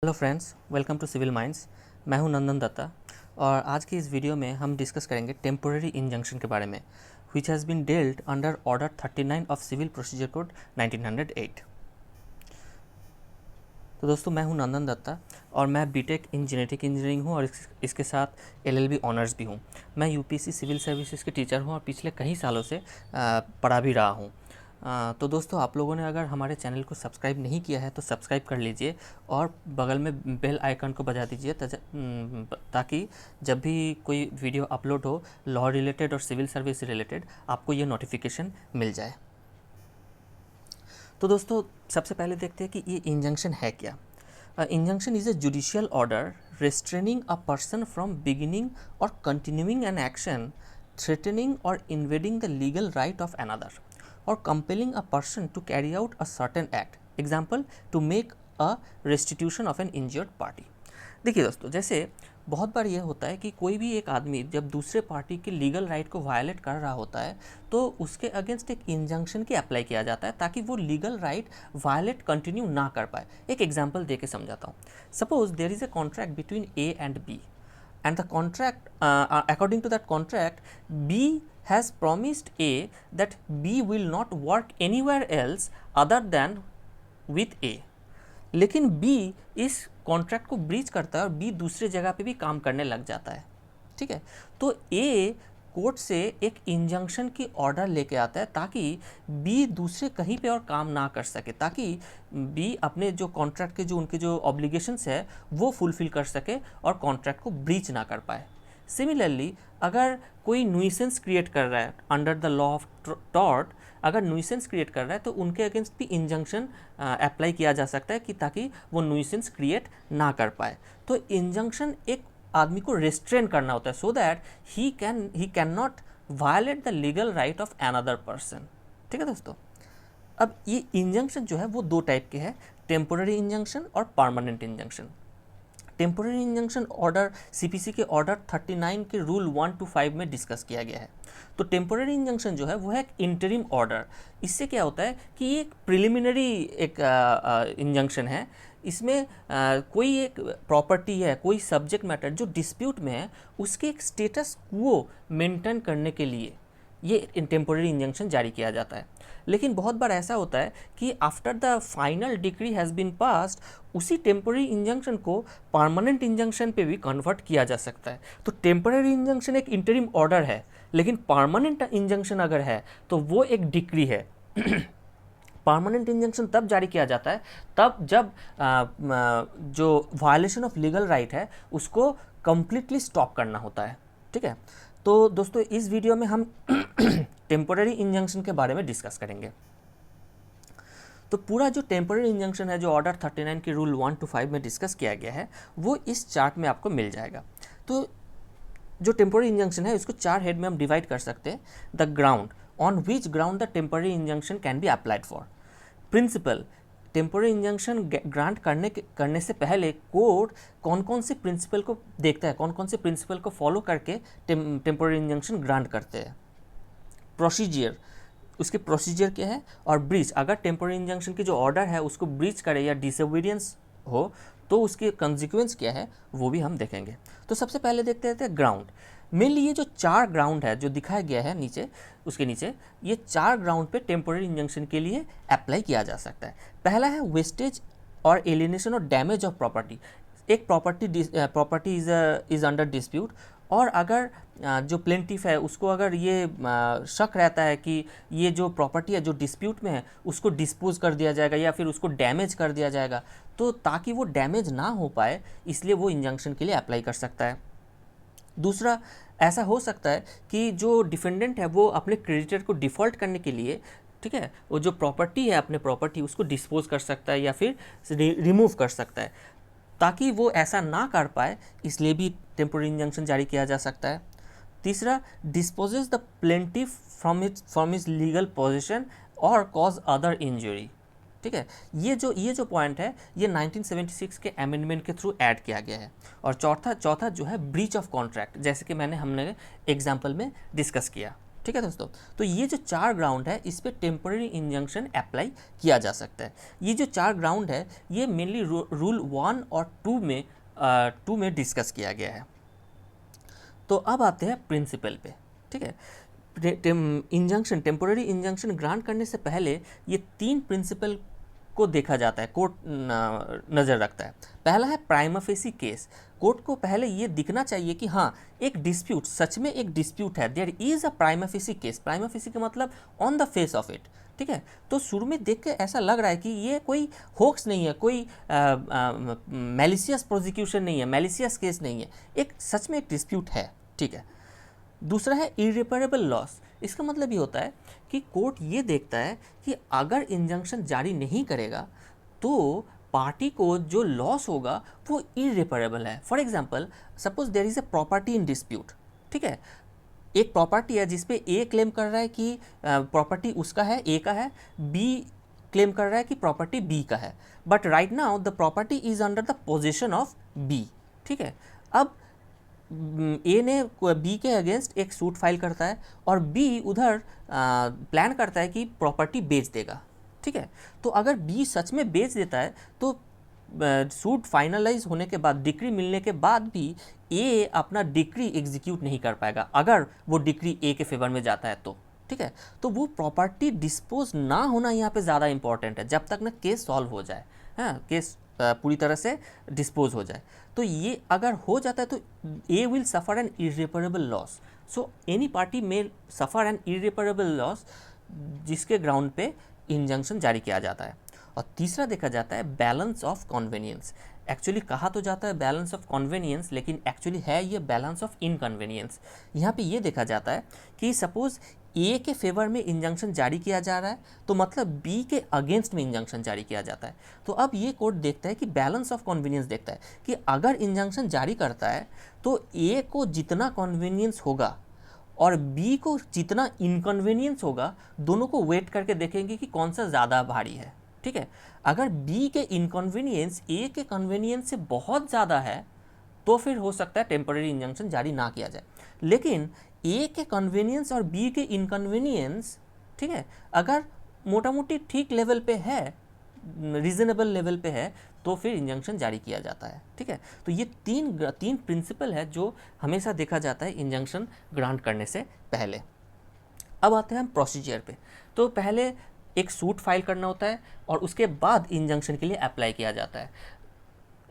Hello friends, welcome to civil minds. मैं हूं नंदन दत्ता और आज की इस वीडियो में हम डिस्कस करेंगे टेम्पोररी इंजंक्शन के बारे में, which has been dealt under order 39 of civil procedure code 1908। तो दोस्तों, मैं हूं नंदन दत्ता और मैं बीटेक इन जेनेटिक इंजीनियरिंग हूं और इसके साथ एलएलबी ऑनर्स भी हूं। मैं यूपीएससी सिविल सर्विसेज के टीचर हूं और पिछले कई सालों से पढ़ा भी रहा हूं। तो दोस्तों, आप लोगों ने अगर हमारे चैनल को सब्सक्राइब नहीं किया है तो सब्सक्राइब कर लीजिए और बगल में बेल आइकन को बजा दीजिए ताकि जब भी कोई वीडियो अपलोड हो लॉ रिलेटेड और सिविल सर्विस रिलेटेड आपको ये नोटिफिकेशन मिल जाए। तो दोस्तों, सबसे पहले देखते हैं कि ये इंजंक्शन है क्या। Injunction is a judicial order restraining a person from beginning or continuing an action threatening or invading the legal right of another or compelling a person to carry out a certain act, example to make a restitution of an injured party। देखिए दोस्तों, जैसे बहुत बार ये होता है कि कोई भी एक आदमी जब दूसरे पार्टी के लीगल राइट को वायलेट कर रहा होता है तो उसके अगेंस्ट एक इंजंक्शन की अप्लाई किया जाता है ताकि वो लीगल राइट वायलेट कंटिन्यू ना कर पाए। एक एग्जांपल दे के समझाता हूँ। Suppose there is a contract between A and B and the contract according to that contract B has promised A that B will not work anywhere else other than with A, लेकिन B इस contract को breach करता है और B दूसरे जगह पे भी काम करने लग जाता है। ठीक है, तो A कोर्ट से एक इंजंक्शन की ऑर्डर लेके आता है ताकि B दूसरे कहीं पे और काम ना कर सके, ताकि B अपने जो कॉन्ट्रैक्ट के जो उनके जो ऑब्लिगेशंस है वो फुलफिल कर सके और कॉन्ट्रैक्ट को ब्रीच ना कर पाए। सिमिलरली, अगर कोई न्यूइसेंस क्रिएट कर रहा है under the law of tort, अगर न्यूइसेंस क्रिएट कर रहा है तो उनके अगेंस्ट भी इंजंक्शन अप्लाई किया जा सकता है कि ताकि वो न्यूइसेंस क्रिएट ना कर पाए। तो इंजंक्शन एक आदमी को रिस्ट्रेन करना होता है so that he can not violate the legal right of another person. ठीक है दोस्तों, अब ये इंजंक्शन जो है वो दो टाइप के हैं, टेम्पोररी इंजंक्शन और permanent injunction. Temporary injunction order CPC के ऑर्डर 39 के रूल 1 to 5 में डिस्कस किया गया है। तो टेम्पोररी इंजंक्शन जो है वो है एक इंटरिम ऑर्डर। इससे क्या होता है कि ये एक प्रिलिमिनरी एक इंजंक्शन है। इसमें कोई एक प्रॉपर्टी है, कोई सब्जेक्ट मैटर जो डिस्प्यूट में है, उसके एक स्टेटस को मेंटेन करने के लिए ये टेम्पोररी इंजंक्शन जारी किया जाता है। लेकिन बहुत बार ऐसा होता है कि after the final decree has been passed उसी टेम्पोररी इंजंक्शन को परमानेंट इंजंक्शन पे भी कन्वर्ट किया जा सकता है। तो टेम्पोररी इंजंक्शन एक इंटरिम ऑर्डर है, लेकिन परमानेंट इंजंक्शन अगर है तो वो एक डिक्री है। परमानेंट इंजंक्शन तब जारी किया जाता है तब जब जो वायलेशन ऑफ लीगल राइट है उसको कंप्लीटली स्टॉप करना होता है। ठीक है, तो दोस्तों इस वीडियो में हम टेम्पोररी इंजंक्शन के बारे में डिस्कस करेंगे। तो पूरा जो टेम्पोररी इंजंक्शन है जो ऑर्डर 39 के रूल 1 to 5 में डिस्कस किया गया है वो इस चार्ट में आपको मिल जाएगा। तो जो टेम्पोररी इंजंक्शन है उसको चार हेड में हम डिवाइड कर सकते हैं। The ground on which ground the temporary injunction can be applied for. Principle, temporary injunction grant करने से पहले कोर्ट कौन कौन से प्रिंसिपल को देखता है, कौन कौन से प्रिंसिपल को फॉलो करके टेम्पोररी इंजंक्शन ग्रांट करते हैं। प्रोसीजर, उसके प्रोसीजर क्या है, और ब्रीच, अगर टेम्पोररी इंजंक्शन की जो ऑर्डर है उसको ब्रीच करे या डिसोबीडियंस हो तो उसके कंसिक्वेंस क्या है वो भी हम देखेंगे। तो सबसे पहले देखते हैं ग्राउंड। मेनली ये जो चार ग्राउंड है जो दिखाया गया है नीचे, उसके नीचे ये चार ग्राउंड पे टेम्पोररी इंजंक्शन के लिए अप्लाई किया जा सकता है। पहला है वेस्टेज और एलिनेशन और डैमेज ऑफ प्रॉपर्टी। एक प्रॉपर्टी इज़ अंडर डिस्प्यूट और अगर जो प्लेंटिफ है उसको अगर ये शक रहता है कि ये जो प्रॉपर्टी है जो डिस्प्यूट में है उसको डिस्पोज कर दिया जाएगा या फिर उसको डैमेज कर दिया जाएगा, तो ताकि वो डैमेज ना हो पाए इसलिए वो इंजंक्शन के लिए अप्लाई कर सकता है। दूसरा, ऐसा हो सकता है कि जो डिफेंडेंट है वो अपने क्रेडिटर को डिफ़ॉल्ट करने के लिए, ठीक है, वो जो प्रॉपर्टी है अपने प्रॉपर्टी उसको डिस्पोज कर सकता है या फिर रिमूव कर सकता है। ताकि वो ऐसा ना कर पाए इसलिए भी टेम्पोररी इंजंक्शन जारी किया जा सकता है। तीसरा, dispossess the plaintiff from his legal position और कॉज अदर इंजरी। ठीक है, ये जो पॉइंट है ये 1976 के अमेंडमेंट के थ्रू ऐड किया गया है। और चौथा जो है ब्रीच ऑफ कॉन्ट्रैक्ट, जैसे कि हमने एग्जाम्पल में डिस्कस किया। ठीक है दोस्तों। तो ये जो 4 ग्राउंड है इस पे टेम्पररी इंजंक्शन अप्लाई किया जा सकता है। ये जो 4 ग्राउंड है ये मेनली रूल 1 और 2 में डिस्कस किया गया है। तो अब आते हैं प्रिंसिपल पे, ठीक है। इंजंक्शन, टेम्पोररी इंजंक्शन ग्रांट करने से पहले ये 3 प्रिंसिपल को देखा जाता है, कोर्ट नज़र रखता है। पहला है प्राइमा फेसी केस। कोर्ट को पहले ये दिखना चाहिए कि हाँ एक डिस्प्यूट, सच में एक डिस्प्यूट है, there is a prima facie case. Prima facie का मतलब on the face of it, ठीक है। तो शुरू में देख के ऐसा लग रहा है कि ये कोई होक्स नहीं है, कोई मैलिशियस प्रोसिक्यूशन नहीं है, मैलिशियस केस नहीं है, एक सच में एक डिस्प्यूट है, ठीक है। दूसरा है इरिपेरेबल लॉस। इसका मतलब ये होता है कि कोर्ट ये देखता है कि अगर इंजंक्शन जारी नहीं करेगा तो पार्टी को जो लॉस होगा वो इरिपेरेबल है। For example suppose there is a property in dispute, ठीक है। एक प्रॉपर्टी है जिसपे ए क्लेम कर रहा है कि प्रॉपर्टी उसका है, ए का है, बी क्लेम कर रहा है कि प्रॉपर्टी बी का है, but right now the property is under the position of B, ठीक है। अब ए ने बी के अगेंस्ट एक सूट फाइल करता है और बी उधर प्लान करता है कि प्रॉपर्टी बेच देगा, ठीक है। तो अगर बी सच में बेच देता है तो सूट फाइनलाइज होने के बाद, डिक्री मिलने के बाद भी ए अपना डिक्री एग्जीक्यूट नहीं कर पाएगा अगर वो डिक्री ए के फेवर में जाता है तो, ठीक है। तो वो प्रॉपर्टी डिस्पोज ना होना यहाँ पे ज़्यादा इंपॉर्टेंट है जब तक ना केस सॉल्व हो जाए, हाँ, केस पूरी तरह से डिस्पोज हो जाए। तो ये अगर हो जाता है तो A will suffer an irreparable loss. So any party may suffer an irreparable loss जिसके ग्राउंड पे इंजंक्शन जारी किया जाता है। और तीसरा देखा जाता है बैलेंस ऑफ कन्वीनियंस। एक्चुअली कहा तो जाता है बैलेंस ऑफ कन्वीनियंस, लेकिन एक्चुअली है ये बैलेंस ऑफ इनकन्वीनियंस। यहाँ पे ये देखा जाता है कि सपोज ए के फेवर में इंजंक्शन जारी किया जा रहा है तो मतलब बी के अगेंस्ट में इंजंक्शन जारी किया जाता है। तो अब ये कोर्ट देखता है कि बैलेंस ऑफ कन्वीनियंस देखता है कि अगर इंजंक्शन जारी करता है तो ए को जितना कन्वीनियंस होगा और बी को जितना इनकन्वीनियंस होगा, दोनों को वेट करके देखेंगे कि कौन सा ज़्यादा भारी है, ठीक है। अगर बी के इनकन्वीनियंस ए के कन्वीनियंस से बहुत ज़्यादा है तो फिर हो सकता है टेम्पररी इंजंक्शन जारी ना किया जाए। लेकिन ए के कन्वीनियंस और बी के इनकन्वीनियंस, ठीक है, अगर मोटा मोटी ठीक लेवल पे है, रीजनेबल लेवल पे है, तो फिर इंजंक्शन जारी किया जाता है, ठीक है। तो ये तीन प्रिंसिपल है जो हमेशा देखा जाता है इंजंक्शन ग्रांट करने से पहले। अब आते हैं हम प्रोसीजर पे। तो पहले एक सूट फाइल करना होता है और उसके बाद इंजंक्शन के लिए अप्लाई किया जाता है।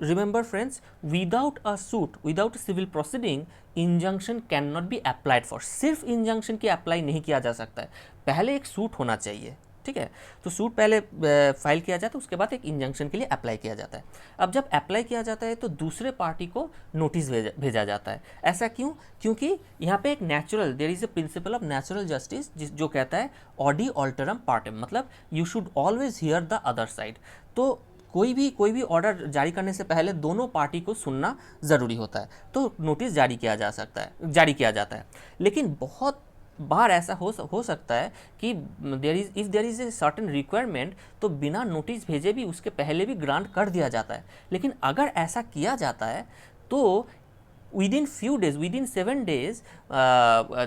Remember friends, without a suit, without a civil proceeding, injunction cannot be applied for। सिर्फ इंजंक्शन की अप्लाई नहीं किया जा सकता है, पहले एक सूट होना चाहिए, ठीक है। तो सूट पहले फाइल किया जाता है, उसके बाद एक इंजंक्शन के लिए अप्लाई किया जाता है। अब जब अप्लाई किया जाता है तो दूसरे पार्टी को नोटिस भेजा जाता है। ऐसा क्यों? क्योंकि यहाँ पे एक natural, there is a principle of natural justice जो कहता है ऑडी ऑल्टरम पार्टम, मतलब you should always hear the other side. तो कोई भी ऑर्डर जारी करने से पहले दोनों पार्टी को सुनना ज़रूरी होता है, तो नोटिस जारी किया जाता है। लेकिन बहुत बार ऐसा हो सकता है कि if there is a certain requirement तो बिना नोटिस भेजे भी उसके पहले भी ग्रांट कर दिया जाता है। लेकिन अगर ऐसा किया जाता है तो within few days, within 7 days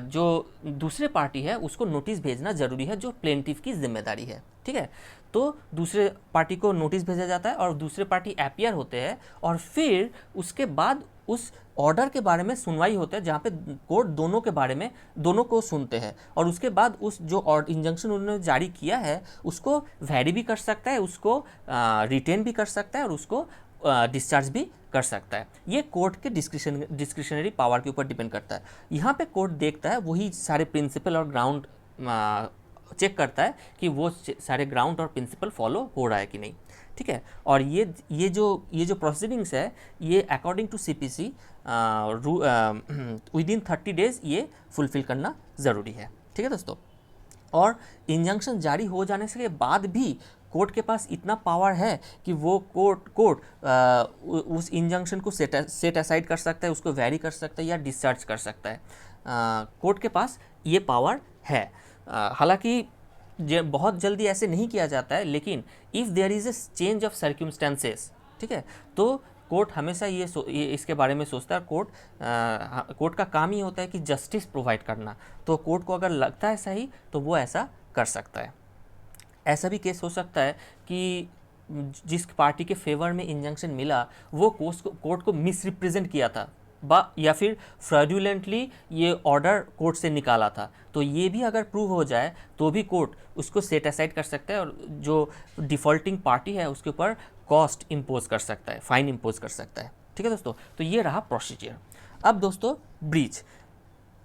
जो दूसरे पार्टी है उसको नोटिस भेजना ज़रूरी है, जो प्लेंटिफ की जिम्मेदारी है, ठीक है। तो दूसरे पार्टी को नोटिस भेजा जाता है और दूसरे पार्टी अपीयर होते हैं और फिर उसके बाद उस ऑर्डर के बारे में सुनवाई होता है, जहाँ पे कोर्ट दोनों के बारे में दोनों को सुनते हैं और उसके बाद उस जो इंजंक्शन उन्होंने जारी किया है उसको वैरी भी कर सकता है, उसको रिटेन भी कर सकता है और उसको डिस्चार्ज भी कर सकता है। ये कोर्ट के डिस्क्रिशनरी पावर के ऊपर डिपेंड करता है। यहाँ पे कोर्ट देखता है, वही सारे प्रिंसिपल और ग्राउंड चेक करता है कि वो सारे ग्राउंड और प्रिंसिपल फॉलो हो रहा है कि नहीं, ठीक है। और ये जो प्रोसीडिंग्स है ये according to CPC within 30 days ये फुलफिल करना ज़रूरी है, ठीक है दोस्तों। और इंजंक्शन जारी हो जाने के बाद भी कोर्ट के पास इतना पावर है कि वो कोर्ट उस इंजंक्शन को सेट असाइड कर सकता है, उसको वैरी कर सकता है या डिस्चार्ज कर सकता है। कोर्ट के पास ये पावर है। हालांकि बहुत जल्दी ऐसे नहीं किया जाता है, लेकिन if there is a change of circumstances, ठीक है, तो कोर्ट हमेशा ये इसके बारे में सोचता है। कोर्ट का काम ही होता है कि जस्टिस प्रोवाइड करना, तो कोर्ट को अगर लगता है सही तो वो ऐसा कर सकता है। ऐसा भी केस हो सकता है कि जिस पार्टी के फेवर में इंजंक्शन मिला वो कोर्ट को मिसरिप्रेजेंट किया था या फिर फ्रॉडुलेंटली ये ऑर्डर कोर्ट से निकाला था, तो ये भी अगर प्रूव हो जाए तो भी कोर्ट उसको सेट असाइड कर सकता है और जो डिफ़ॉल्टिंग पार्टी है उसके ऊपर कॉस्ट इम्पोज कर सकता है, फाइन इम्पोज कर सकता है। ठीक है दोस्तों, तो ये रहा प्रोसीजर। अब दोस्तों ब्रीच,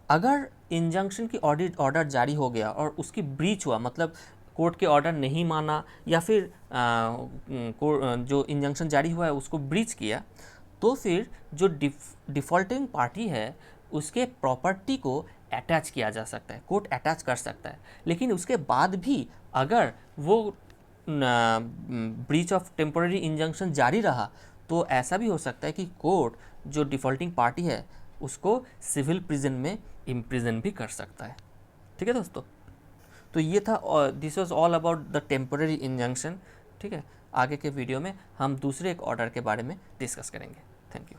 अगर इंजंक्शन की ऑर्डर जारी हो गया और उसकी ब्रीच हुआ, मतलब कोर्ट के ऑर्डर नहीं माना या फिर जो इंजंक्शन जारी हुआ है उसको ब्रीच किया, तो फिर जो डिफ़ॉल्टिंग पार्टी है उसके प्रॉपर्टी को अटैच किया जा सकता है, कोर्ट अटैच कर सकता है। लेकिन उसके बाद भी अगर वो ब्रीच ऑफ टेम्पोररी इंजंक्शन जारी रहा तो ऐसा भी हो सकता है कि कोर्ट जो डिफ़ॉल्टिंग पार्टी है उसको सिविल प्रिजन में इम्प्रिजन भी कर सकता है। ठीक है दोस्तों, तो ये था, this was all about the temporary injunction. ठीक है, आगे के वीडियो में हम दूसरे एक ऑर्डर के बारे में डिस्कस करेंगे। Thank you.